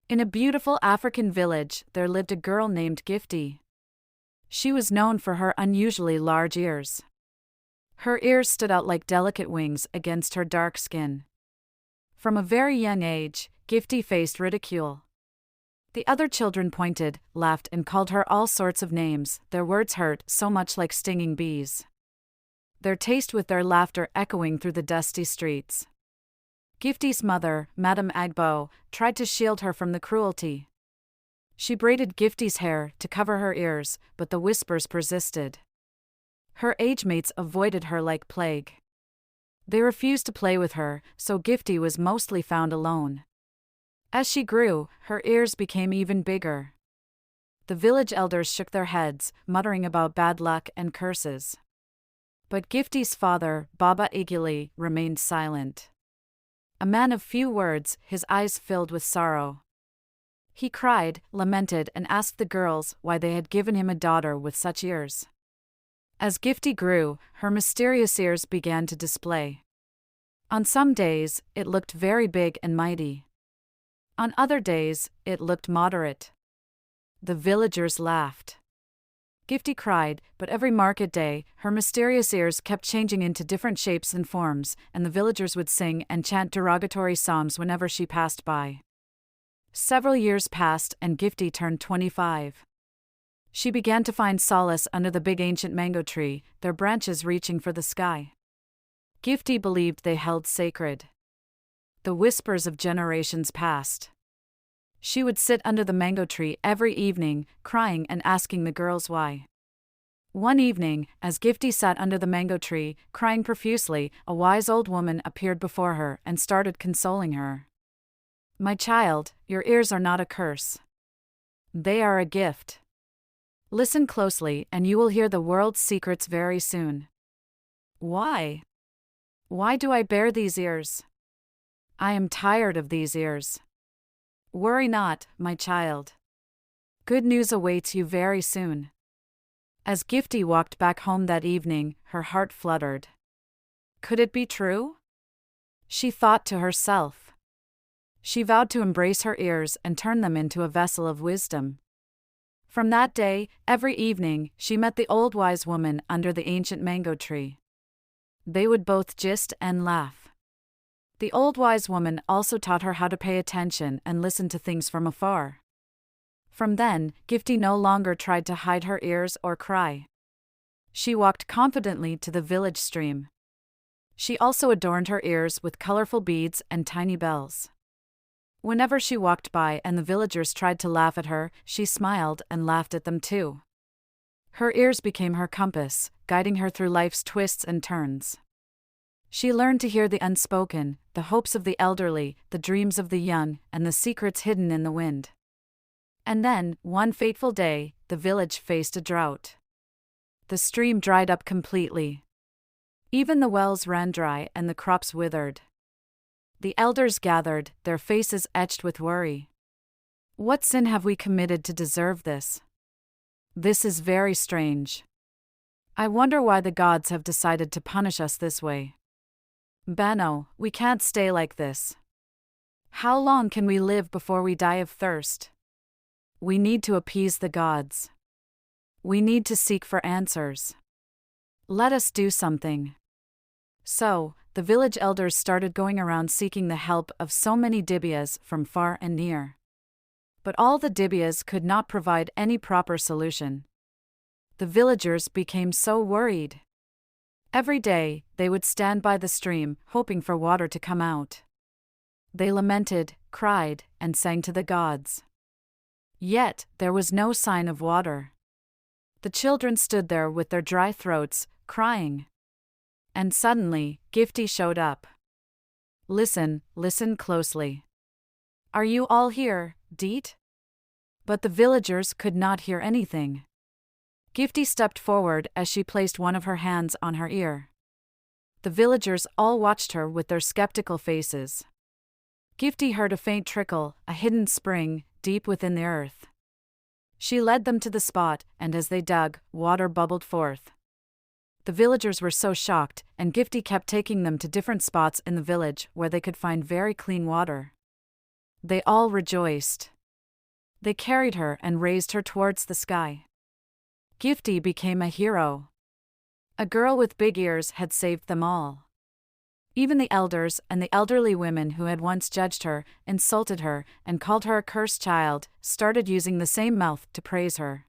In a beautiful African village, there lived a girl named Gifty. She was known for her unusually large ears. Her ears stood out like delicate wings against her dark skin. From a very young age, Gifty faced ridicule. The other children pointed, laughed, and called her all sorts of names. Their words hurt so much like stinging bees. Their taste with their laughter echoing through the dusty streets. Gifty's mother, Madame Agbo, tried to shield her from the cruelty. She braided Gifty's hair to cover her ears, but the whispers persisted. Her age mates avoided her like plague. They refused to play with her, so Gifty was mostly found alone. As she grew, her ears became even bigger. The village elders shook their heads, muttering about bad luck and curses. But Gifty's father, Baba Igili, remained silent. A man of few words, his eyes filled with sorrow. He cried, lamented, and asked the girls why they had given him a daughter with such ears. As Gifty grew, her mysterious ears began to display. On some days, it looked very big and mighty. On other days, it looked moderate. The villagers laughed. Gifty cried, but every market day, her mysterious ears kept changing into different shapes and forms, and the villagers would sing and chant derogatory psalms whenever she passed by. Several years passed and Gifty turned 25. She began to find solace under the big ancient mango tree, their branches reaching for the sky. Gifty believed they held sacred. The whispers of generations passed. She would sit under the mango tree every evening, crying and asking the girls why. One evening, as Gifty sat under the mango tree, crying profusely, a wise old woman appeared before her and started consoling her. "My child, your ears are not a curse. They are a gift. Listen closely and you will hear the world's secrets very soon." "Why? Why do I bear these ears? I am tired of these ears." "Worry not, my child. Good news awaits you very soon." As Gifty walked back home that evening, her heart fluttered. Could it be true? She thought to herself. She vowed to embrace her ears and turn them into a vessel of wisdom. From that day, every evening, she met the old wise woman under the ancient mango tree. They would both gist and laugh. The old wise woman also taught her how to pay attention and listen to things from afar. From then, Gifty no longer tried to hide her ears or cry. She walked confidently to the village stream. She also adorned her ears with colorful beads and tiny bells. Whenever she walked by and the villagers tried to laugh at her, she smiled and laughed at them too. Her ears became her compass, guiding her through life's twists and turns. She learned to hear the unspoken, the hopes of the elderly, the dreams of the young, and the secrets hidden in the wind. And then, one fateful day, the village faced a drought. The stream dried up completely. Even the wells ran dry and the crops withered. The elders gathered, their faces etched with worry. "What sin have we committed to deserve this? This is very strange. I wonder why the gods have decided to punish us this way. Bano, we can't stay like this. How long can we live before we die of thirst? We need to appease the gods. We need to seek for answers. Let us do something." So, the village elders started going around seeking the help of so many dibyas from far and near. But all the dibyas could not provide any proper solution. The villagers became so worried. Every day, they would stand by the stream, hoping for water to come out. They lamented, cried, and sang to the gods. Yet, there was no sign of water. The children stood there with their dry throats, crying. And suddenly, Gifty showed up. "Listen, listen closely. Are you all here, Deet?" But the villagers could not hear anything. Gifty stepped forward as she placed one of her hands on her ear. The villagers all watched her with their skeptical faces. Gifty heard a faint trickle, a hidden spring, deep within the earth. She led them to the spot, and as they dug, water bubbled forth. The villagers were so shocked, and Gifty kept taking them to different spots in the village where they could find very clean water. They all rejoiced. They carried her and raised her towards the sky. Gifty became a hero. A girl with big ears had saved them all. Even the elders and the elderly women who had once judged her, insulted her, and called her a cursed child, started using the same mouth to praise her.